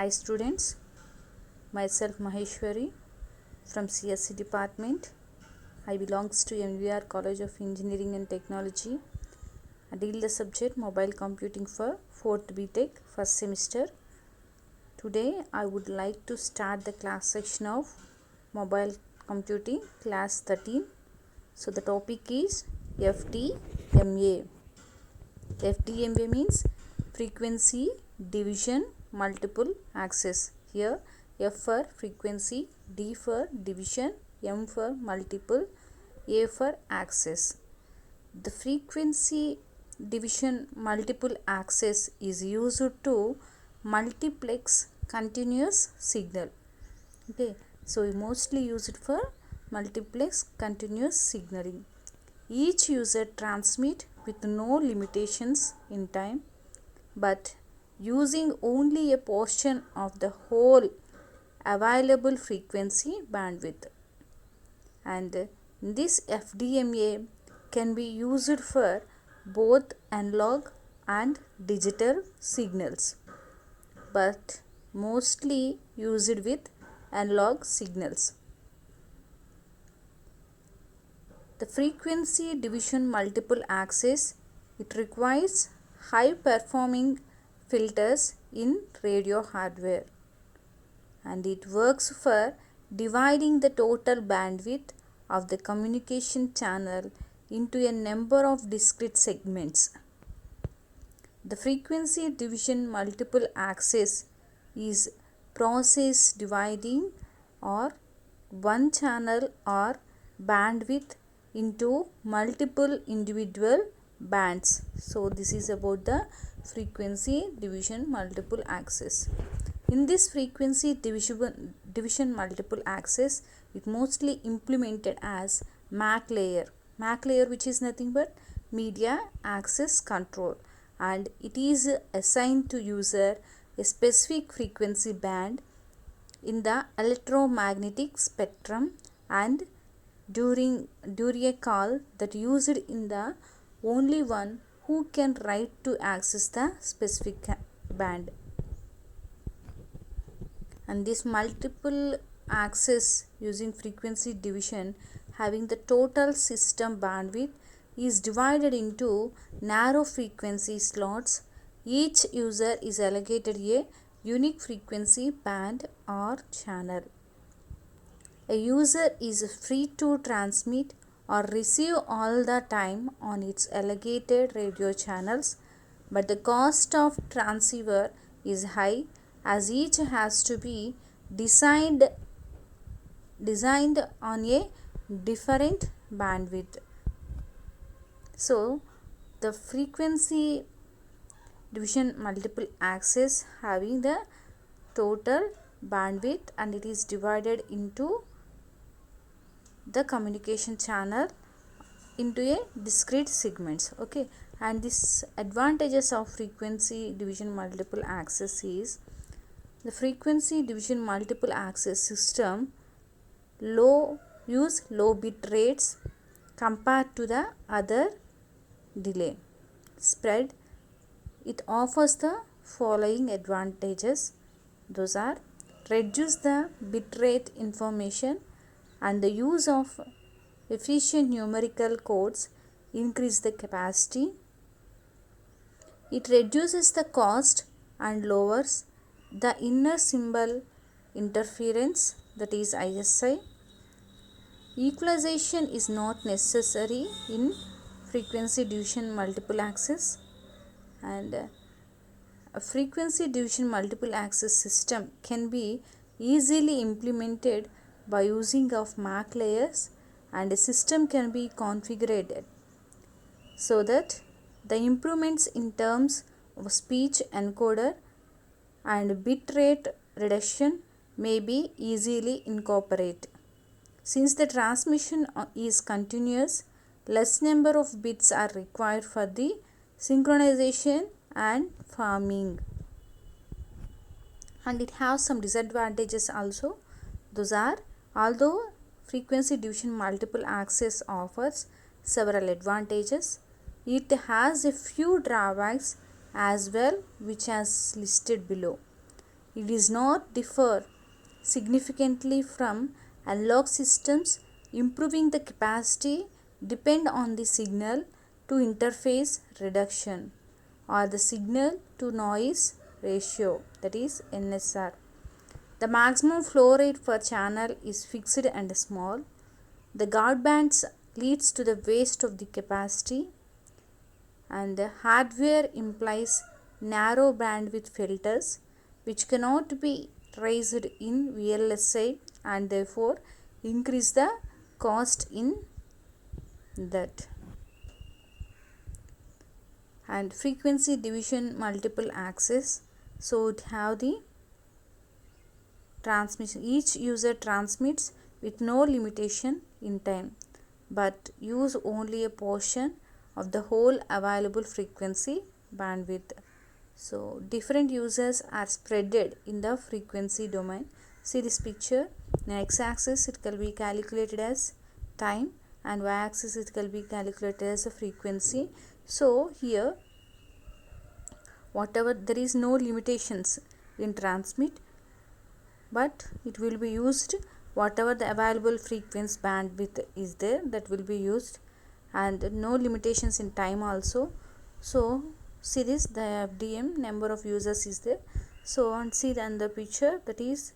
Hi students, myself Maheshwari from CSC department. I belongs to MVR College of Engineering and Technology. I deal the subject mobile computing for 4th BTech first semester. Today I would like to start the class section of mobile computing class 13. So the topic is FDMA. FDMA means frequency division multiple access. Here F for frequency, D for division, M for multiple, A for access. The frequency division multiple access is used to multiplex continuous signal. Okay, so we mostly use it for multiplex continuous signaling. Each user transmit with no limitations in time, but using only a portion of the whole available frequency bandwidth. And this FDMA can be used for both analog and digital signals, but mostly used with analog signals. The frequency division multiple access, it requires high performing filters in radio hardware, and it works for dividing the total bandwidth of the communication channel into a number of discrete segments. The frequency division multiple access is process dividing or one channel or bandwidth into multiple individual bands. So this is about the frequency division multiple access. In this frequency division multiple access, it mostly implemented as MAC layer. MAC layer, which is nothing but media access control, and it is assigned to user a specific frequency band in the electromagnetic spectrum and during a call that used in the only one who can write to access the specific band. And this multiple access using frequency division having the total system bandwidth is divided into narrow frequency slots. Each user is allocated a unique frequency band or channel. A user is free to transmit or receive all the time on its allocated radio channels, but the cost of transceiver is high as each has to be designed on a different bandwidth. So the frequency division multiple access having the total bandwidth, and it is divided into the communication channel into a discrete segments. Okay, and this advantages of frequency division multiple access is the frequency division multiple access system use low bit rates compared to the other delay spread. It offers the following advantages. Those are reduce the bit rate information and the use of efficient numerical codes increase the capacity. It reduces the cost and lowers the inner symbol interference, that is ISI. Equalization is not necessary in frequency division multiple access, and a frequency division multiple access system can be easily implemented by using of MAC layers, and a system can be configured so that the improvements in terms of speech encoder and bit rate reduction may be easily incorporated. Since the transmission is continuous, less number of bits are required for the synchronization and farming. And it has some disadvantages also. Those are, although frequency division multiple access offers several advantages, it has a few drawbacks as well, which is listed below. It does not differ significantly from analog systems. Improving the capacity depend on the signal to interface reduction or the signal to noise ratio, that is NSR. The maximum flow rate per channel is fixed and small. The guard bands leads to the waste of the capacity, and the hardware implies narrow bandwidth filters which cannot be traced in VLSI and therefore increase the cost in that. And frequency division multiple access, so it have the transmission. Each user transmits with no limitation in time but use only a portion of the whole available frequency bandwidth. So different users are spreaded in the frequency domain. See this picture. In x-axis it can be calculated as time and y-axis it can be calculated as a frequency. So here whatever, there is no limitations in transmit, but it will be used whatever the available frequency bandwidth is there, that will be used, and no limitations in time also. So see this, the FDM number of users is there. So and see then the picture, that is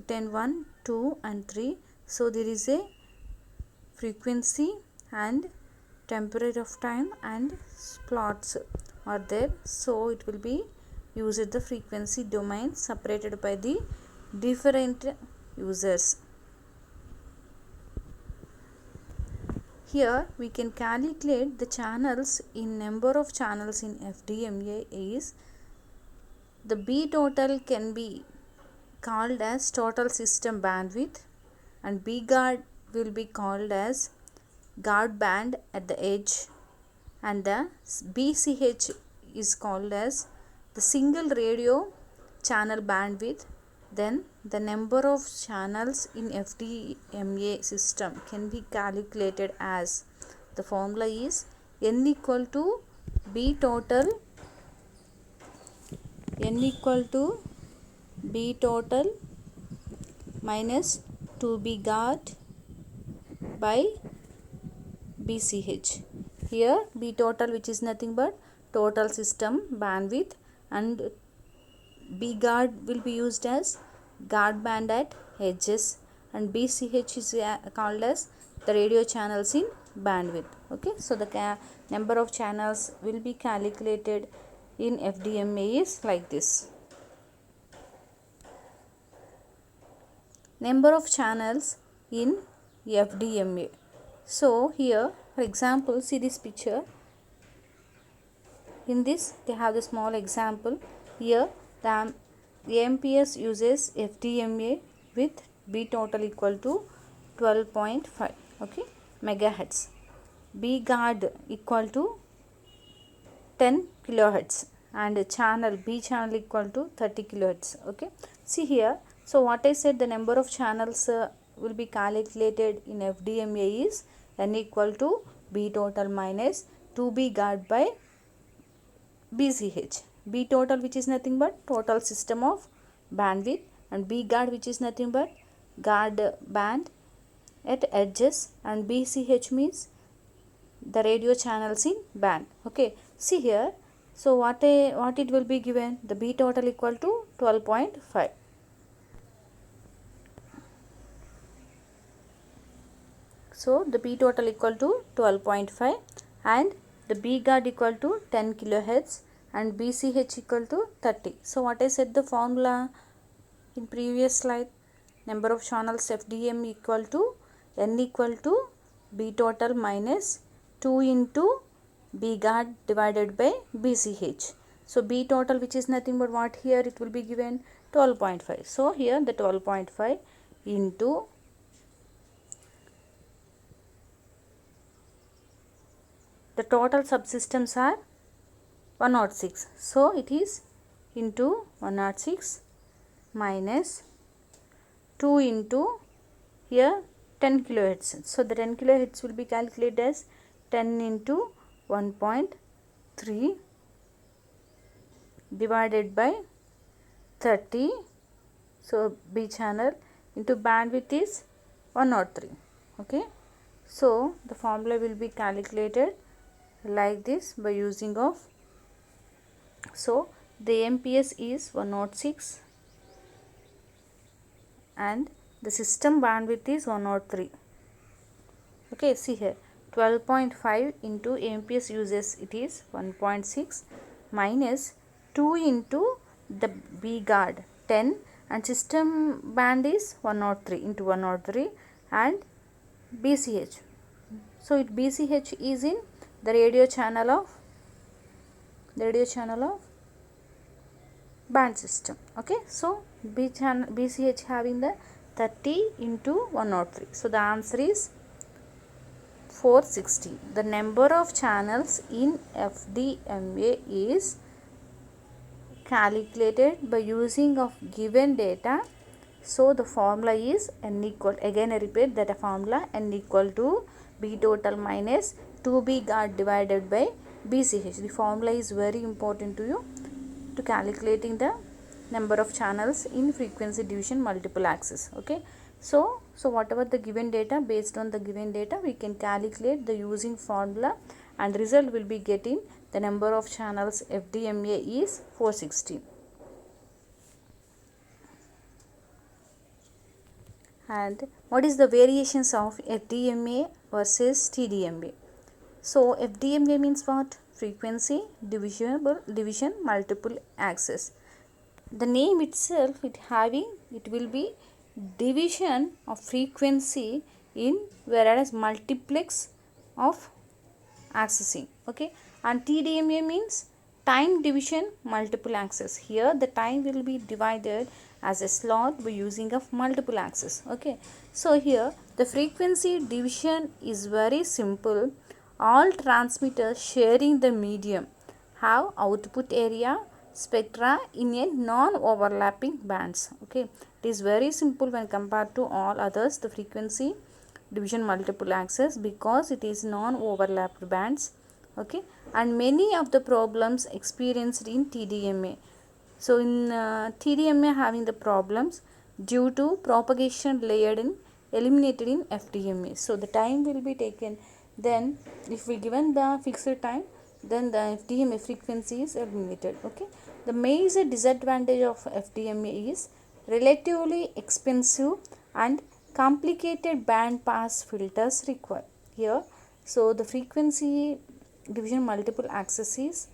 10, 1, 2 and 3. So there is a frequency and temperature of time and plots are there. So it will be used the frequency domain separated by the different users. Here we can calculate the channels in number of channels in FDMA is the B total can be called as total system bandwidth, and B guard will be called as guard band at the edge, and the BCH is called as the single radio channel bandwidth. Then the number of channels in FDMA system can be calculated as, the formula is N equal to B total minus 2B guard by BCH. Here B total, which is nothing but total system bandwidth, and B guard will be used as guard band at edges, and BCH is called as the radio channels in bandwidth. Okay, so the number of channels will be calculated in FDMA is like this. Number of channels in FDMA. So here for example, see this picture. In this they have the small example. Here the AMPS uses FDMA with B total equal to 12.5 okay megahertz. B guard equal to 10 kilohertz and channel B channel equal to 30 kilohertz. Okay, see here. So what I said, the number of channels will be calculated in FDMA is N equal to B total minus 2B guard by BCH. B total, which is nothing but total system of bandwidth, and B guard, which is nothing but guard band at edges, and BCH means the radio channels in band. Okay, see here. So what it will be given, the B total equal to 12.5. So the B total equal to 12.5 and the B guard equal to 10 kilohertz and BCH equal to 30. So what I said, the formula in previous slide, number of channels FDM equal to N equal to B total minus 2 into B guard divided by BCH. So B total, which is nothing but what, here it will be given 12.5. So here the 12.5 into the total subsystems are 106. So it is into 106 minus 2 into here 10 kilohertz. So the 10 kilohertz will be calculated as 10 into 1.3 divided by 30 So B channel into bandwidth is 103. Okay. So the formula will be calculated like this by using of, so the MPS is 106 and the system bandwidth is 103. Okay, see here 12.5 into MPS uses it is 1.6 minus 2 into the B guard 10 and system band is 103 into 103 and BCH. So BCH is in the radio channel of band system. Okay, so BCH having the 30 into 103. So the answer is 460. The number of channels in FDMA is calculated by using of given data. So the formula is n equal, again I repeat that the formula n equal to B total minus 2B guard divided by BCH. The formula is very important to you to calculating the number of channels in frequency division multiple access. Okay, so whatever the given data, based on the given data we can calculate the using formula and result will be getting the number of channels FDMA is 460. And what is the variations of FDMA versus TDMA? So FDMA means what? Frequency division multiple access. The name itself it will be division of frequency in whereas multiplex of accessing. Okay, and TDMA means time division multiple access. Here the time will be divided as a slot by using of multiple access. Okay, so here the frequency division is very simple. All transmitters sharing the medium have output area spectra in a non-overlapping bands. Okay, it is very simple when compared to all others, the frequency division multiple access, because it is non-overlapped bands. Okay, and many of the problems experienced in TDMA. So in TDMA having the problems due to propagation layered in eliminated in FDMA. So the time will be taken. Then if we given the fixed time, then the FDMA frequency is eliminated. Okay, the major disadvantage of FDMA is relatively expensive and complicated band pass filters required here. So the frequency division multiple access is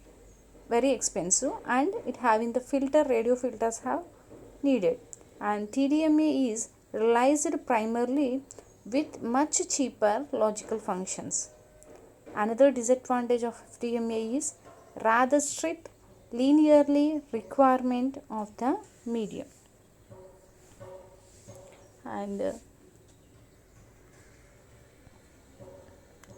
very expensive and it having the radio filters have needed, and TDMA is realized primarily with much cheaper logical functions. Another disadvantage of FDMA is rather strict linearly requirement of the medium. And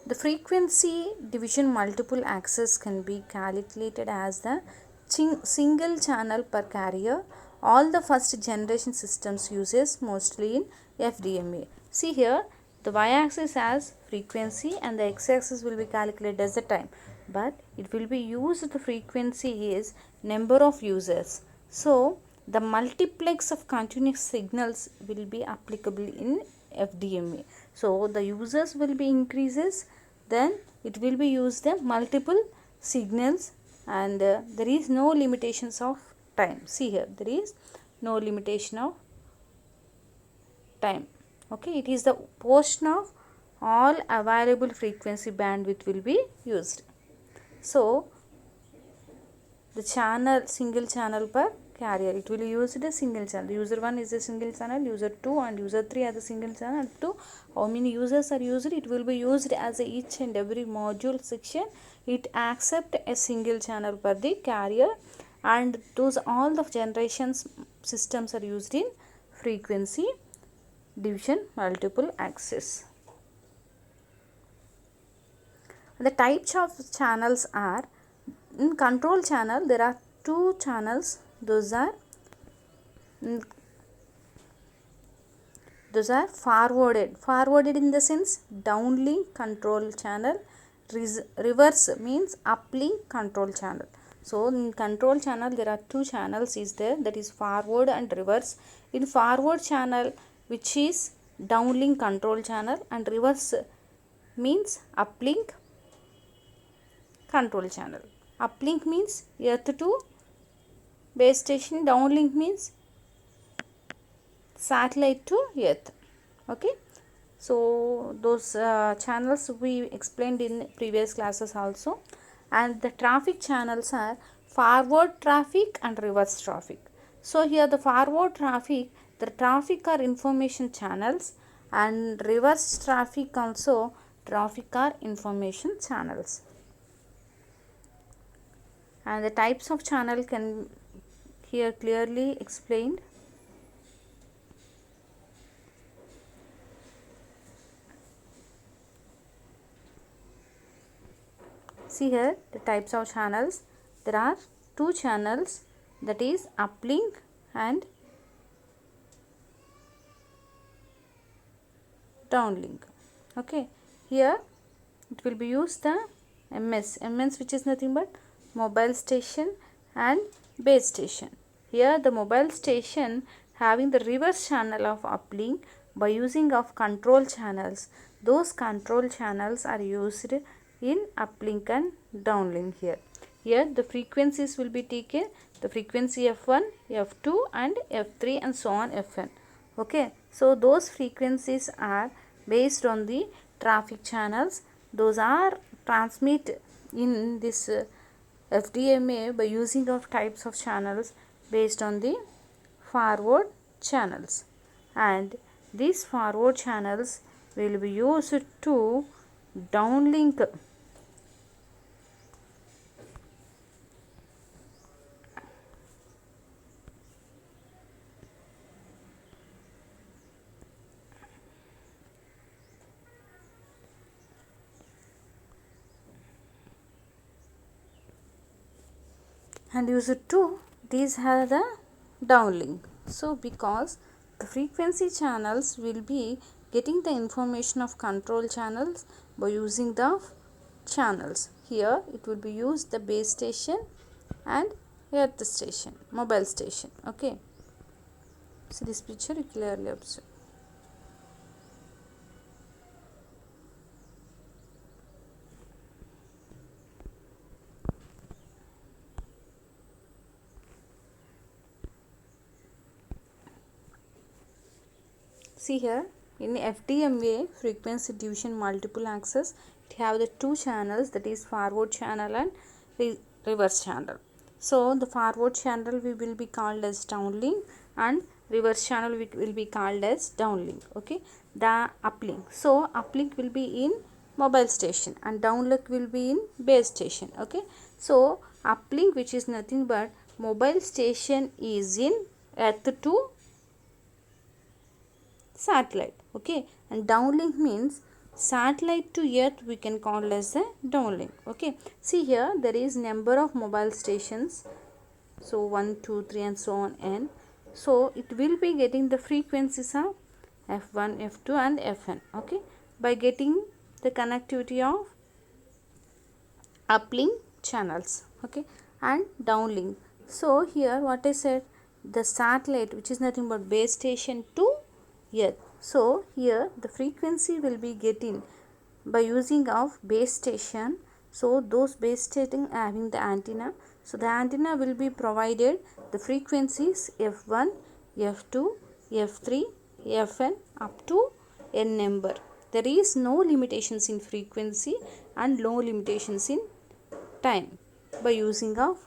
the frequency division multiple access can be calculated as the single channel per carrier. All the first generation systems uses mostly in FDMA. See here, the y-axis has frequency and the x-axis will be calculated as the time, but it will be used, the frequency is number of users. So the multiplex of continuous signals will be applicable in FDMA. So the users will be increases, then it will be used the multiple signals, and there is no limitations of time. See here, there is no limitation of time. Okay, it is the portion of all available frequency bandwidth will be used. So the channel, single channel per carrier, it will use the single channel. User 1 is a single channel, user 2 and user 3 are the single channel. To how many users are used, it will be used as a each and every module section. It accept a single channel per the carrier, and those all the generations systems are used in frequency division multiple access. The types of channels are, in control channel there are two channels. Those are forwarded in the sense downlink control channel, reverse means uplink control channel. So in control channel there are two channels is there, that is forward and reverse. In forward channel, which is downlink control channel, and reverse means uplink control channel. Uplink means earth to base station, downlink means satellite to earth. Okay, so those channels we explained in previous classes also. And the traffic channels are forward traffic and reverse traffic. So here the forward traffic, the traffic are information channels, and reverse traffic also traffic are information channels. And the types of channel can here clearly explained. See here the types of channels. There are two channels, that is uplink and downlink. Okay, here it will be used the MS which is nothing but mobile station and base station. Here the mobile station having the reverse channel of uplink by using of control channels. Those control channels are used in uplink and downlink here. Here the frequencies will be taken, the frequency F1, F2 and F3 and so on Fn. Okay, so those frequencies are based on the traffic channels. Those are transmit in this FDMA by using of types of channels based on the forward channels, and these forward channels will be used to downlink and used to these are the downlink. So because the frequency channels will be getting the information of control channels by using the channels. Here it will be used the base station and earth station, mobile station. Okay, so this picture you clearly observe. See here in FDMA frequency division multiple access, it have the two channels, that is forward channel and reverse channel. So the forward channel we will be called as downlink, and reverse channel we will be called as downlink. Okay, the uplink. So uplink will be in mobile station and downlink will be in base station. Okay, so uplink, which is nothing but mobile station, is in earth to satellite. Okay, and downlink means satellite to earth, we can call as a downlink. Okay, see here there is number of mobile stations, so 1 2 3 and so on n. So it will be getting the frequencies of F1, F2 and Fn. Okay, by getting the connectivity of uplink channels. Okay, and downlink. So here what I said, the satellite, which is nothing but base station to earth. So here the frequency will be getting by using of base station. So those base station having the antenna, so the antenna will be provided the frequencies F1, F2, F3, Fn up to n number. There is no limitations in frequency and no limitations in time by using of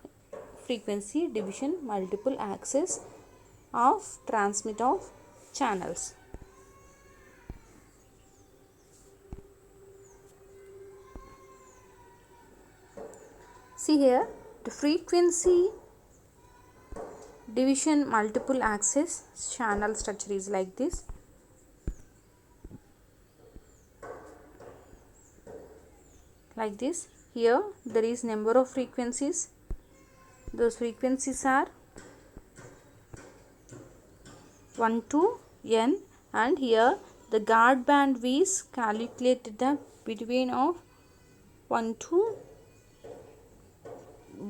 frequency division multiple access of transmit of channels. See here the frequency division multiple access channel structure is like this. Like this, here there is number of frequencies. Those frequencies are 1 to n, and here the guard band is calculated the between of 1 to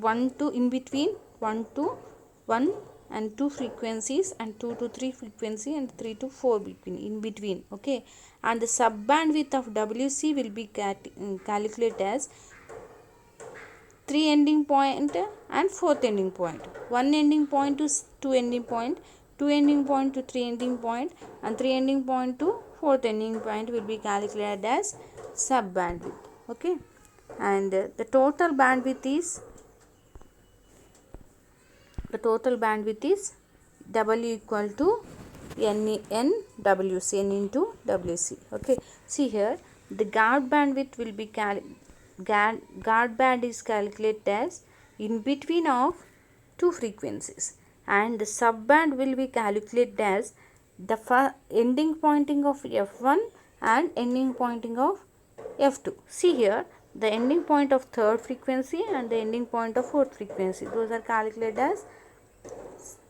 1 to in between 1 to 1 and 2 frequencies, and 2 to 3 frequency, and 3 to 4 between in between. Okay, and the sub bandwidth of WC will be calculated as 3 ending point and 4th ending point, 1 ending point to 2 ending point, 2 ending point to 3 ending point, and 3 ending point to 4th ending point will be calculated as sub bandwidth. Okay, and the total bandwidth is W equal to NWC, N into WC. Okay, see here the guard bandwidth will be guard band is calculated as in between of two frequencies, and the sub band will be calculated as the ending pointing of F1 and ending pointing of F2. See here the ending point of third frequency and the ending point of fourth frequency, those are calculated as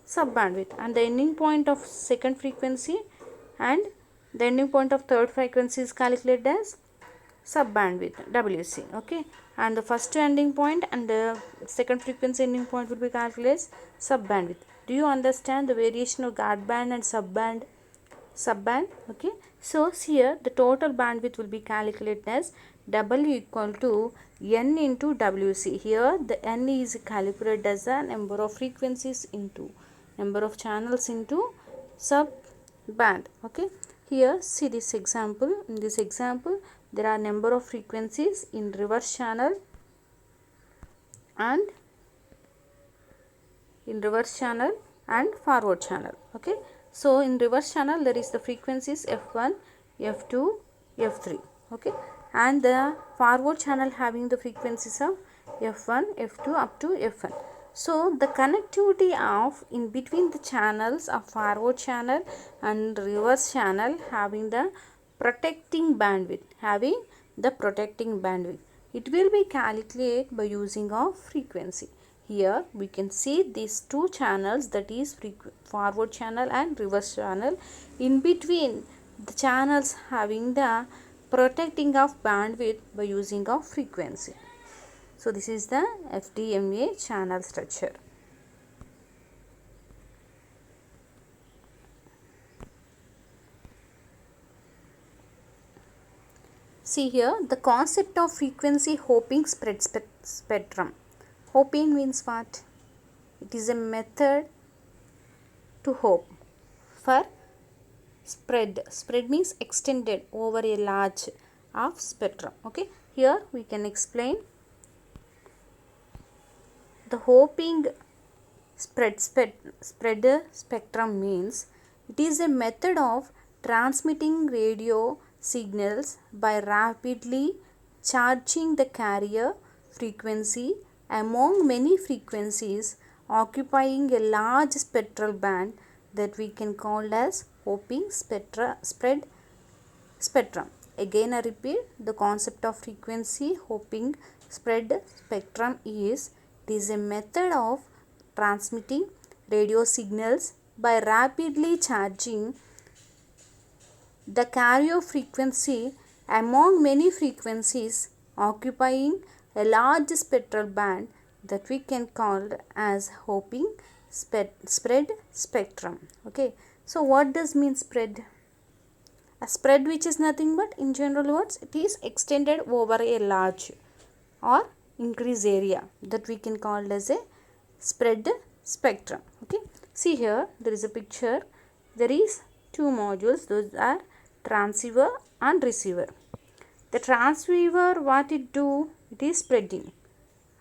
sub bandwidth, and the ending point of second frequency and the ending point of third frequency is calculated as sub bandwidth WC. Okay, and the first ending point and the second frequency ending point will be calculated as sub bandwidth. Do you understand the variation of guard band and sub band? Okay, so here the total bandwidth will be calculated as W equal to N into WC. Here the N is calculated as the number of frequencies into number of channels into sub band. Okay, here see this example. In this example there are number of frequencies in reverse channel and forward channel. Okay, so in reverse channel there is the frequencies F1, F2, F3. Okay, and the forward channel having the frequencies of F1, F2 up to Fn. So the connectivity of in between the channels of forward channel and reverse channel having the protecting bandwidth, it will be calculated by using of frequency. Here we can see these two channels, that is forward channel and reverse channel. In between the channels having the protecting of bandwidth by using of frequency. So this is the FDMA channel structure. See here the concept of frequency hopping spread spectrum. Hopping means what? It is a method to hop for spread. Spread means extended over a large of spectrum. Okay, here we can explain the hopping spread spectrum means it is a method of transmitting radio signals by rapidly charging the carrier frequency among many frequencies occupying a large spectral band that we can call as hopping spread spectrum. Again I repeat, the concept of frequency hopping spread spectrum is it is a method of transmitting radio signals by rapidly charging the carrier frequency among many frequencies occupying a large spectral band that we can call as hopping spread spectrum. Okay, so what does mean spread? A spread which is nothing but, in general words, it is extended over a large or increased area that we can call as a spread spectrum. Okay, see here there is a picture. There is two modules, those are transceiver and receiver. The transceiver, what it do? It is spreading,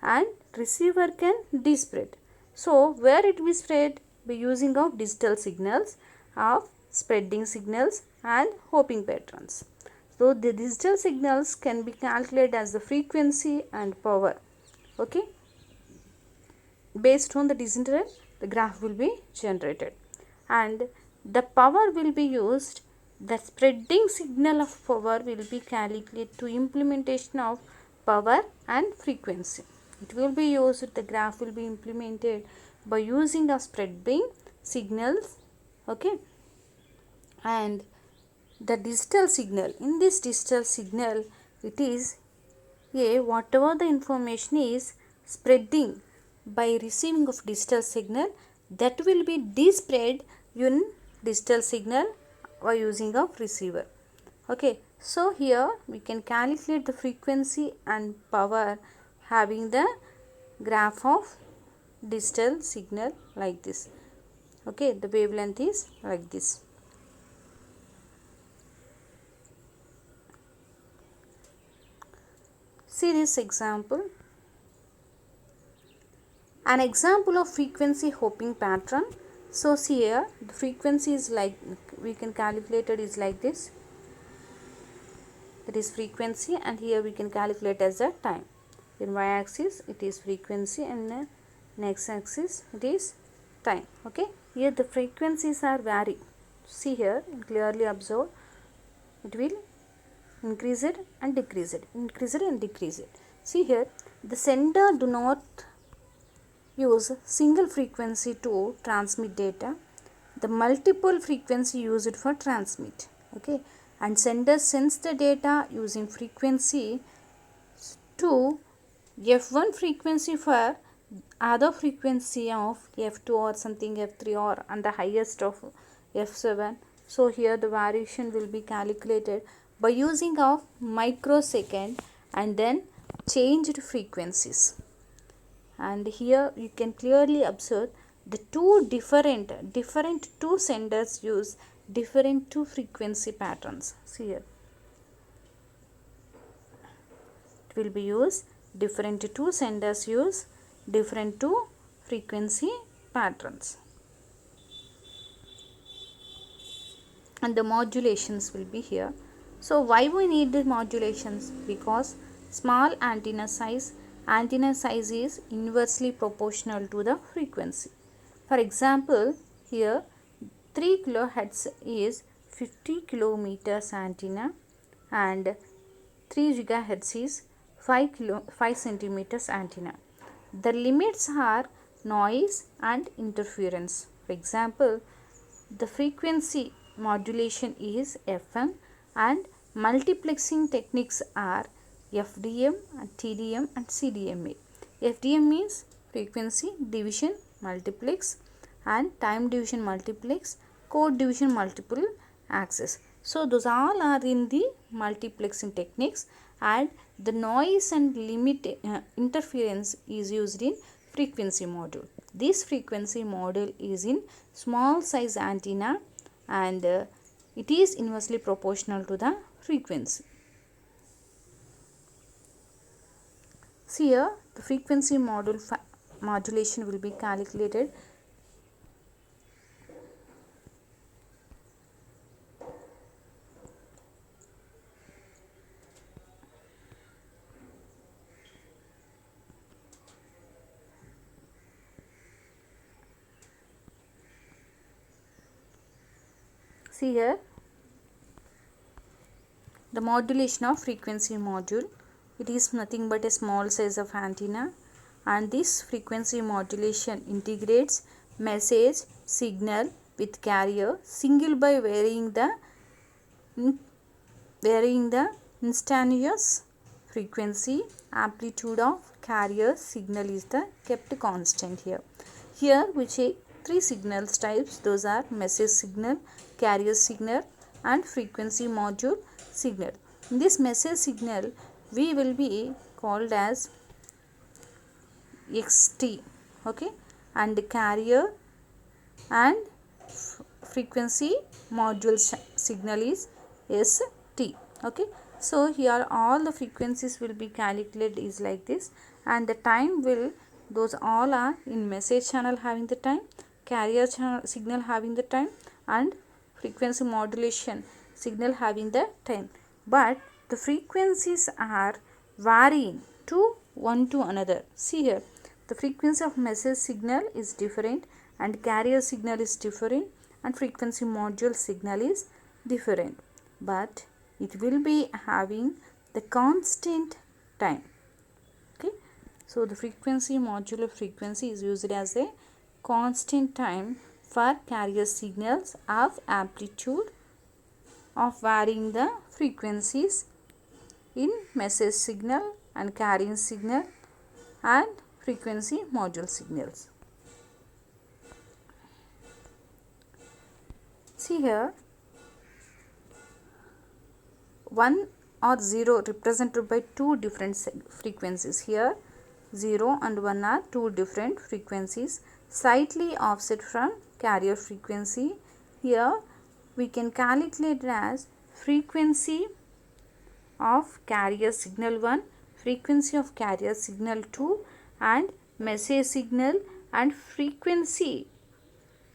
and receiver can despread. So where it will spread? By using of digital signals of spreading signals and hopping patterns. So the digital signals can be calculated as the frequency and power. Okay, based on the digital the graph will be generated, and the power will be used. The spreading signal of power will be calculated to implementation of power and frequency. It will be used, the graph will be implemented by using of spreading signals. Okay, and the digital signal, in this digital signal it is whatever the information is spreading by receiving of digital signal that will be despread in digital signal by using of receiver. Okay, so here we can calculate the frequency and power having the graph of digital signal like this. Okay, the wavelength is like this. See this example. An example of frequency hopping pattern. So see here the frequency is like, we can calculate it is like this. That is frequency, and here we can calculate as a time. In y axis it is frequency and in x axis it is time. Okay, here the frequencies are vary. See here, clearly observe, it will increase it and decrease it, increase it and decrease it. See here, the sender do not use single frequency to transmit data, the multiple frequency used for transmit. Okay, and sender sends the data using frequency to f1 frequency for other frequency of f2 or something f3 or and the highest of f7. So here the variation will be calculated by using of microsecond and then changed frequencies. And here you can clearly observe the two different two senders use different two frequency patterns. See here, it will be used different two senders use different two frequency patterns, and the modulations will be here. So why we need the modulations? Because small antenna size is inversely proportional to the frequency. For example, here 3 kHz is 50 kilometers antenna and 3 GHz is 5 centimeters antenna. The limits are noise and interference. For example, the frequency modulation is FM and multiplexing techniques are FDM and TDM and CDMA. FDM means frequency division multiplex and time division multiplex, code division multiple access. So those all are in the multiplexing techniques, and the noise and limit interference is used in frequency module. This frequency module is in small size antenna and it is inversely proportional to the frequency. See here, the frequency modulation will be calculated. See here, the modulation of frequency module. It is nothing but a small size of antenna, and this frequency modulation integrates message signal with carrier single by varying the instantaneous frequency. Amplitude of carrier signal is the kept constant here. Here we check three signals types. Those are message signal, carrier signal and frequency module signal. In this message signal we will be called as XT, okay, and the carrier and frequency module signal is ST. Okay, so here all the frequencies will be calculated is like this, and the time will, those all are in message channel having the time, carrier channel signal having the time, and frequency modulation signal having the time. But the frequencies are varying to one to another. See here, the frequency of message signal is different and carrier signal is different and frequency module signal is different, but it will be having the constant time. Okay, so the frequency module of frequency is used as a constant time for carrier signals of amplitude of varying the frequencies in message signal and carrying signal and frequency module signals. See here, 1 or 0 represented by two different frequencies. Here 0 and 1 are two different frequencies slightly offset from carrier frequency. Here we can calculate it as frequency of carrier signal 1, frequency of carrier signal 2 and message signal and frequency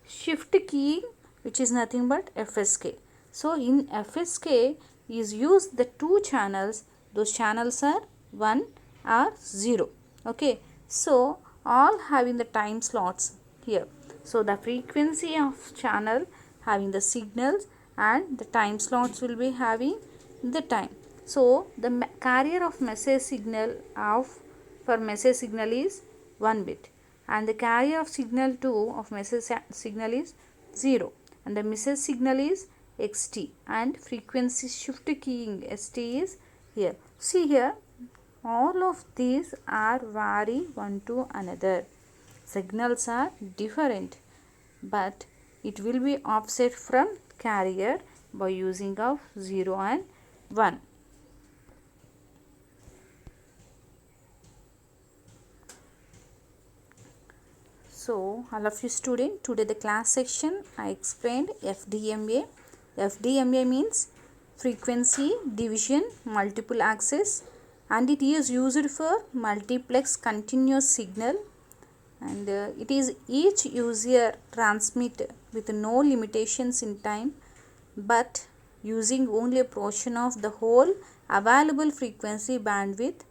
shift keying, which is nothing but FSK. So in FSK is used the two channels, those channels are 1 or 0. Okay, so all having the time slots here. So the frequency of channel having the signals and the time slots will be having the time. So the carrier of message signal for message signal is 1 bit and the carrier of signal 2 of message signal is 0 and the message signal is xt and frequency shift keying st is here. See here, all of these are vary one to another. Signals are different, but it will be offset from carrier by using of 0 and 1. So all of you student, today the class section I explained FDMA. FDMA means frequency division multiple access and it is used for multiplex continuous signal and it is each user transmit with no limitations in time but using only a portion of the whole available frequency bandwidth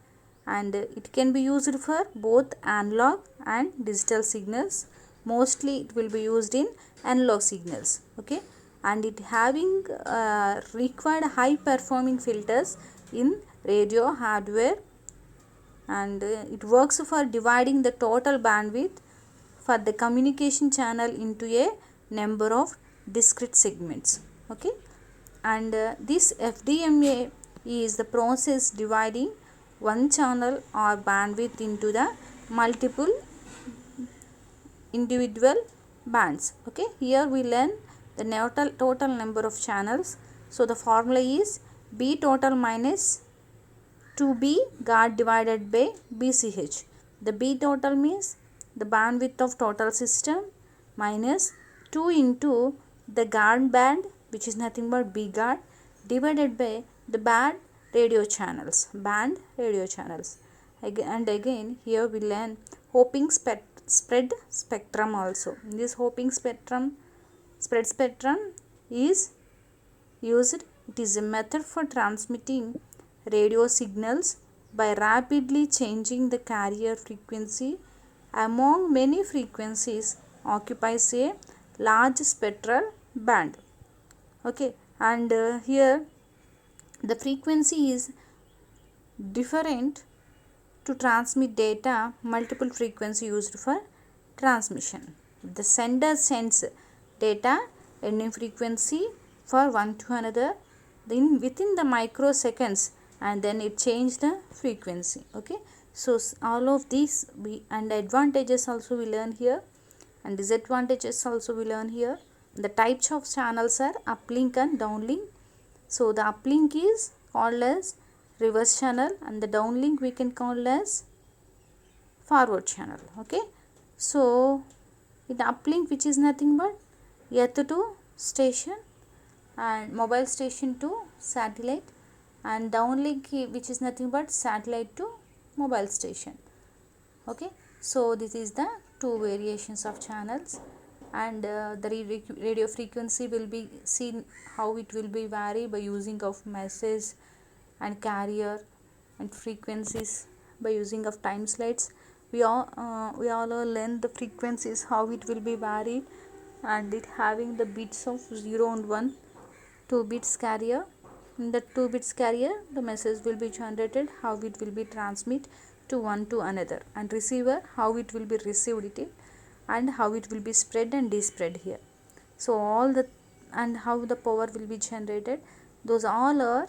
and it can be used for both analog and digital signals. Mostly it will be used in analog signals. Okay, and it having required high performing filters in radio hardware and it works for dividing the total bandwidth for the communication channel into a number of discrete segments. Okay, and this FDMA is the process dividing one channel or bandwidth into the multiple individual bands. Okay, here we learn the total number of channels. So the formula is B total minus 2B guard divided by BCH. The B total means the bandwidth of total system minus 2 into the guard band, which is nothing but B guard, divided by the band radio channels. And again here we learn Hoping spread spectrum also. This Hoping spread spectrum is used. It is a method for transmitting radio signals by rapidly changing the carrier frequency among many frequencies occupies a large spectral band. Okay, and here the frequency is different to transmit data, multiple frequency used for transmission. The sender sends data in frequency for one to another then within the microseconds and then it changed the frequency. Okay, so all of these and advantages also we learn here and disadvantages also we learn here. The types of channels are uplink and downlink. So the uplink is called as reverse channel and the downlink we can call as forward channel. Okay, so in uplink, which is nothing but earth to station and mobile station to satellite, and downlink which is nothing but satellite to mobile station. Okay, so this is the two variations of channels and the radio frequency will be seen how it will be vary by using of message and carrier and frequencies by using of time slides. We all learn the frequencies how it will be varied and it having the bits of 0 and 1, 2 bits carrier. In the 2 bits carrier the message will be generated, how it will be transmit to one to another, and receiver how it will be received it and how it will be spread and dispread here. So all the and how the power will be generated, those all are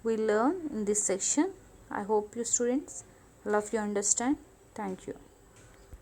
we learn in this section. I hope you students all of you understand. Thank you.